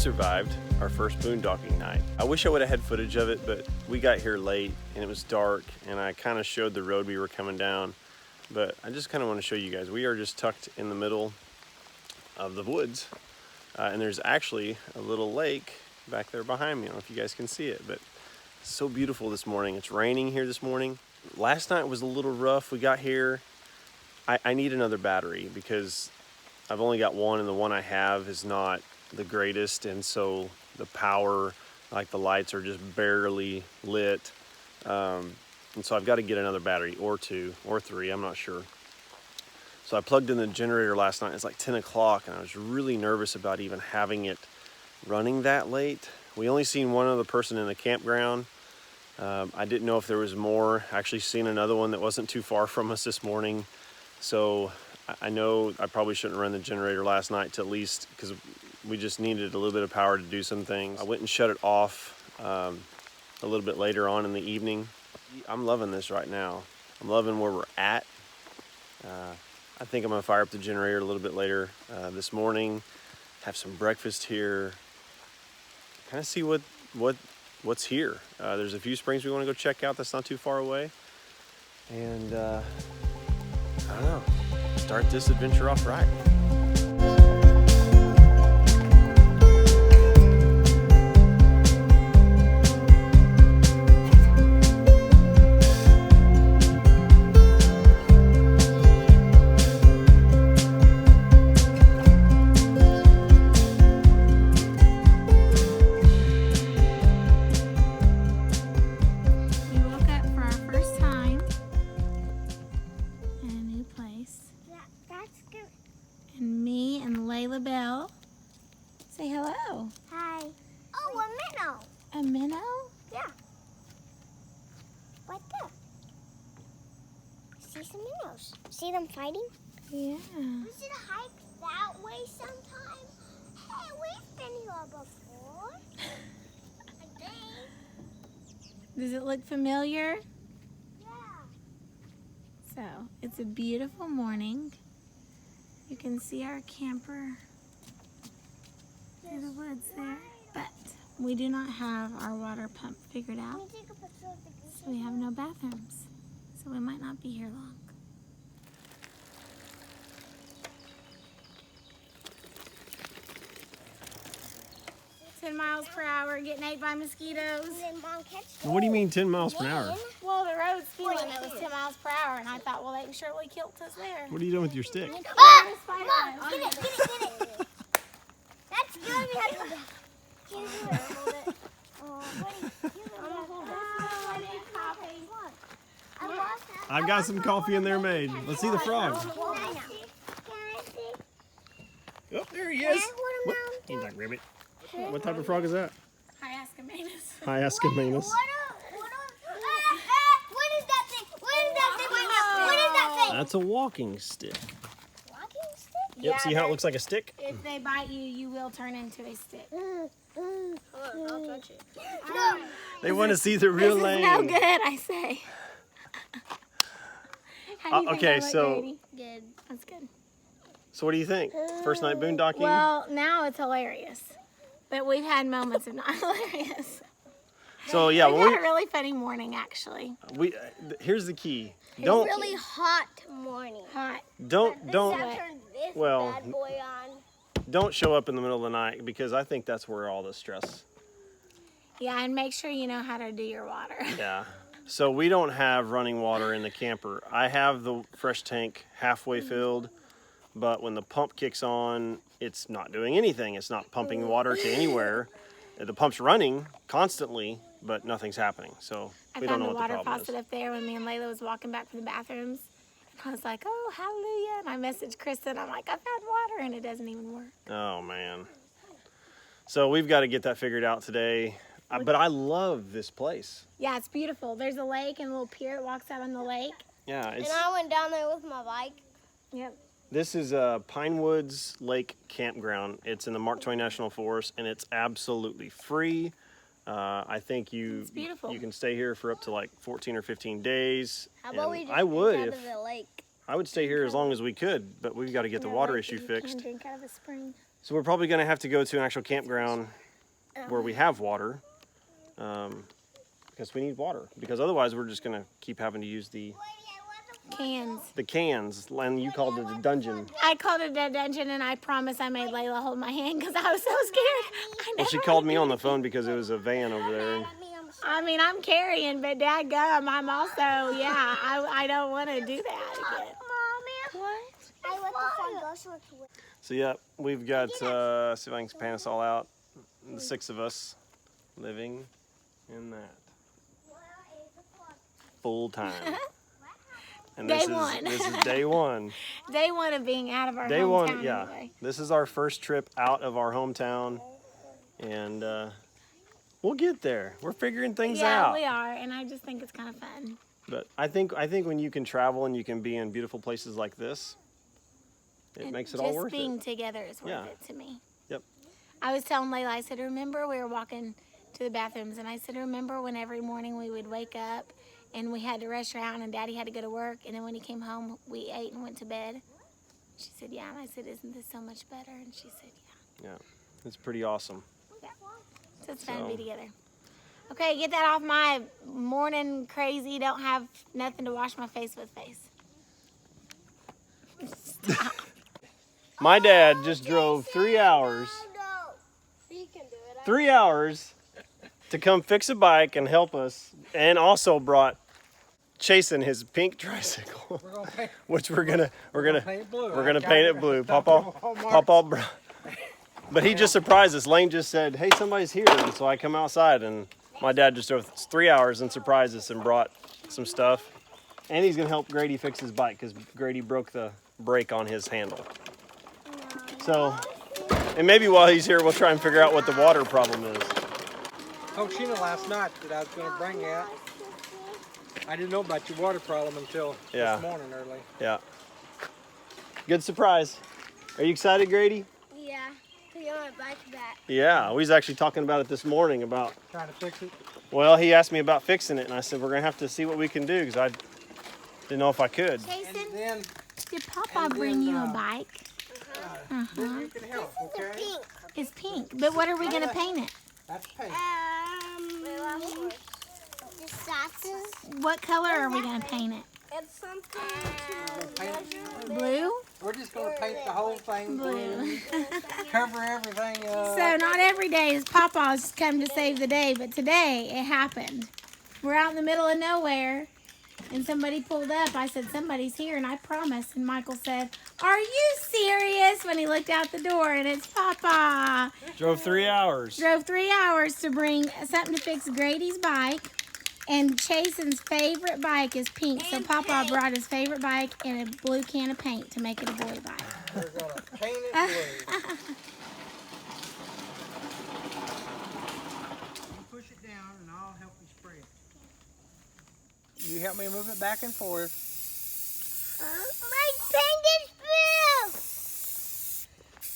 survived our first boondocking night. I wish I would have had footage of it, but we got here late and it was dark and I kind of showed the road we were coming down. But I just kind of want to show you guys. We are just tucked in the middle of the woods. And there's actually a little lake back there behind me. I don't know if you guys can see it, but it's so beautiful this morning. It's raining here this morning. Last night was a little rough. We got here. I need another battery because I've only got one and the one I have is not the greatest, and so the power, like the lights are just barely lit, and so I've got to get another battery or two or three, I'm not sure. So I plugged in the generator last night. It's like 10 o'clock and I was really nervous about even having it running that late. We only seen one other person in the campground. I didn't know if there was more. I actually seen another one that wasn't too far from us this morning, so I know I probably shouldn't run the generator last night to at least, because we just needed a little bit of power to do some things. I went and shut it off a little bit later on in the evening. I'm loving this right now. I'm loving where we're at. I think I'm gonna fire up the generator a little bit later this morning, have some breakfast here, kind of see what's here. There's a few springs we want to go check out that's not too far away, and I don't know, start this adventure off right. Say hello. Hi. Oh, a minnow. A minnow? Yeah. Right there. See some minnows. See them fighting? Yeah. We should hike that way sometime. Hey, we've been here before. I think. Does it look familiar? Yeah. So, it's a beautiful morning. You can see our camper through the woods there, but we do not have our water pump figured out, so we have no bathrooms, so we might not be here long. miles per hour, getting ate by mosquitoes. What do you mean 10 miles per hour? Well, the road speed limit was 10 miles per hour, and I thought, well, they can surely kill us there. What are you doing with your stick? Ah! Mom, get it. That's good. We have to hold it. I've got some coffee in there made. Let's see the frog. Oh, there he is. He's like ribbit. What type of frog is that? Hyascomanus. Hyascomanus. What is that thing? What is that thing? That's a walking stick. Walking stick? Yep, Yeah, see how it looks like a stick? If they bite you, you will turn into a stick. I'll touch it. No. They want to see the real This lane. is no good, I say. How do you think okay, I look, so Grady? Good. That's good. So what do you think? First night boondocking? Well, now it's hilarious. But we've had moments of not hilarious. So yeah, We've had a really funny morning, actually. Here's the key. It's Don't really hot morning. Hot. don't Turn this well, bad boy on. don't show up in the middle of the night, because I think that's where all the stress. Yeah, and make sure you know how to do your water. Yeah. So we don't have running water in the camper. I have the fresh tank halfway filled, but when the pump kicks on, it's not doing anything. It's not pumping water to anywhere. The pump's running constantly, but nothing's happening. So we don't know what the problem is. I found the water faucet up there when me and Layla was walking back from the bathrooms. And I was like, oh, hallelujah. And I messaged Kristen. I'm like, I found water, and it doesn't even work. Oh, man. So we've got to get that figured out today. But I love this place. Yeah, it's beautiful. There's a lake and a little pier that walks out on the lake. Yeah. And I went down there with my bike. Yep. This is Pinewoods Lake Campground. It's in the Mark Twain National Forest, and it's absolutely free. I think It's beautiful. you can stay here for up to like 14 or 15 days. How about we just I would out if of the lake? I would stay here as long as we could, but we've got to get the water issue fixed. You can drink out of a spring. So we're probably going to have to go to an actual campground where we have water, because we need water. Because otherwise, we're just going to keep having to use the Cans. and you called it a dungeon. I called it a dungeon, and I promise I made Layla hold my hand because I was so scared. Well, she called me on the phone because it was a van over there. And I mean, I'm carrying, but dadgum, I'm also, I don't want to do that again. Mommy. What? I let the sun go so it's wet. so yeah, we've got, see if I can pan us all out, the 6 of us living in that full time. And Day one. This is day one. Day one of being out of our Day hometown. one, yeah. Anyway. This is our first trip out of our hometown, and we'll get there. We're figuring things out. Yeah, we are, and I just think it's kind of fun. But I think when you can travel and you can be in beautiful places like this, it And makes it all worth Just being it. together is worth Yeah. it to me. Yep. I was telling Layla, I said, remember we were walking to the bathrooms, and I said, remember when every morning we would wake up and we had to rush around and Daddy had to go to work, and then when he came home, we ate and went to bed? She said, yeah. And I said, isn't this so much better? And she said, yeah. Yeah, it's pretty awesome. Yeah. So it's fun to So- be together. Okay, get that off my morning crazy, don't have nothing to wash my face with face. My dad just drove 3 hours, You can do it. 3 hours to come fix a bike and help us, and also brought Chasen his pink tricycle, We're gonna paint, which we're gonna paint it blue. we're gonna paint it blue. Papa brought. But he just surprised us. Lane just said, "Hey, somebody's here," and so I come outside, and my dad just drove 3 hours and surprised us and brought some stuff. And he's gonna help Grady fix his bike because Grady broke the brake on his handle. So, and maybe while he's here, we'll try and figure out what the water problem is. Told Sheena last night that I was gonna bring that. I didn't know about your water problem until Yeah. this morning early. Yeah. Good surprise. Are you excited, Grady? Yeah. Put you on my bike back. Yeah, we was actually talking about it this morning about, Trying to fix it. well, he asked me about fixing it, and I said, we're gonna have to see what we can do because I didn't know if I could. And Jason, then did Papa and bring then, you a bike? then you can help, okay? Pink. It's pink, but what are we gonna paint it? That's pink. The sauces. What color are we gonna paint it? It's something We're gonna paint it. Blue? We're just gonna paint the whole thing blue. Blue. Cover everything up. So not every day is Papa's come to save the day, but today it happened. We're out in the middle of nowhere, and somebody pulled up. I said, somebody's here, and I promised. And Michael said, are you serious? When he looked out the door, and it's Papa. Drove 3 hours. Drove 3 hours to bring something to fix Grady's bike. And Chason's favorite bike is pink, so Papa brought his favorite bike and a blue can of paint to make it a boy bike. We're gonna paint it blue. You push it down and I'll help you spray it. You help me move it back and forth. My pen is blue.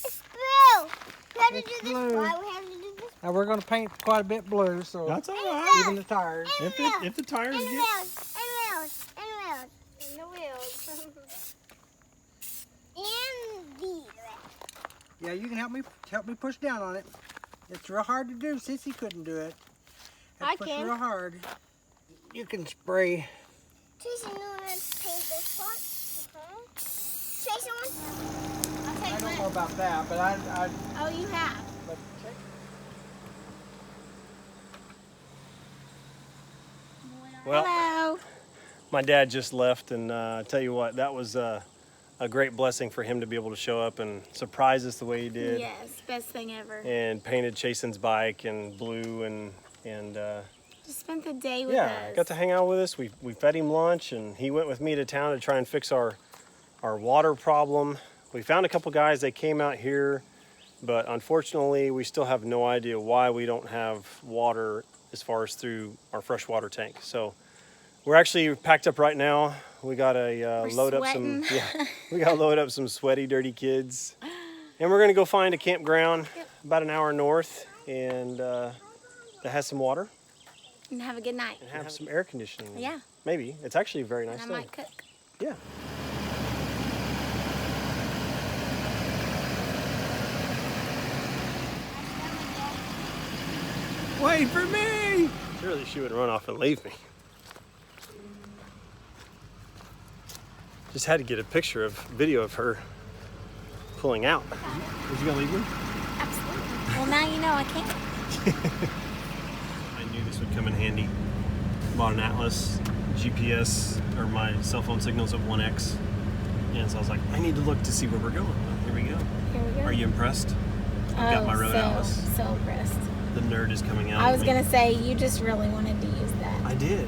It's blue. We have to It's do this. blue. Why we have to do this? Now we're gonna paint quite a bit blue, so That's all right. even the tires. If the tires And get... wheels. And wheels. And wheels. And the wheels. And these. Yeah, you can help me push down on it. It's real hard to do. Sissy couldn't do it. Have to I push can. real hard. You can spray. Jason, you want to paint this one? Jason wants. I'll I take don't know mine. about that, but I Oh, you have? but Well, Hello. my dad just left, and I tell you what, that was a great blessing for him to be able to show up and surprise us the way he did. Yes, best thing ever. And painted Chasen's bike in blue, and Just spent the day with yeah, us. got to hang out with us. We fed him lunch, and he went with me to town to try and fix our water problem. We found a couple guys. They came out here, but unfortunately, we still have no idea why we don't have water as far as through our freshwater tank. So we're actually packed up right now. We got to We're load sweating. up some. Yeah, we got to load up some sweaty, dirty kids, and we're gonna go find a campground about an hour north, and that has some water And have a good night. and have some air conditioning. Yeah. Maybe it's actually a very nice And I thing. might cook. Yeah. Wait for me! Surely she would run off and leave me. Just had to get a video of her pulling out. Was you gonna leave me? Absolutely. Well, now you know I can't. I knew this would come in handy. Bought an Atlas GPS, or my cell phone signals at 1x. And so I was like, I need to look to see where we're going. Well, here we go. Here we go. Are you impressed? I've got my road atlas. So impressed. The nerd is coming out. I was gonna say, you just really wanted to use that. I did.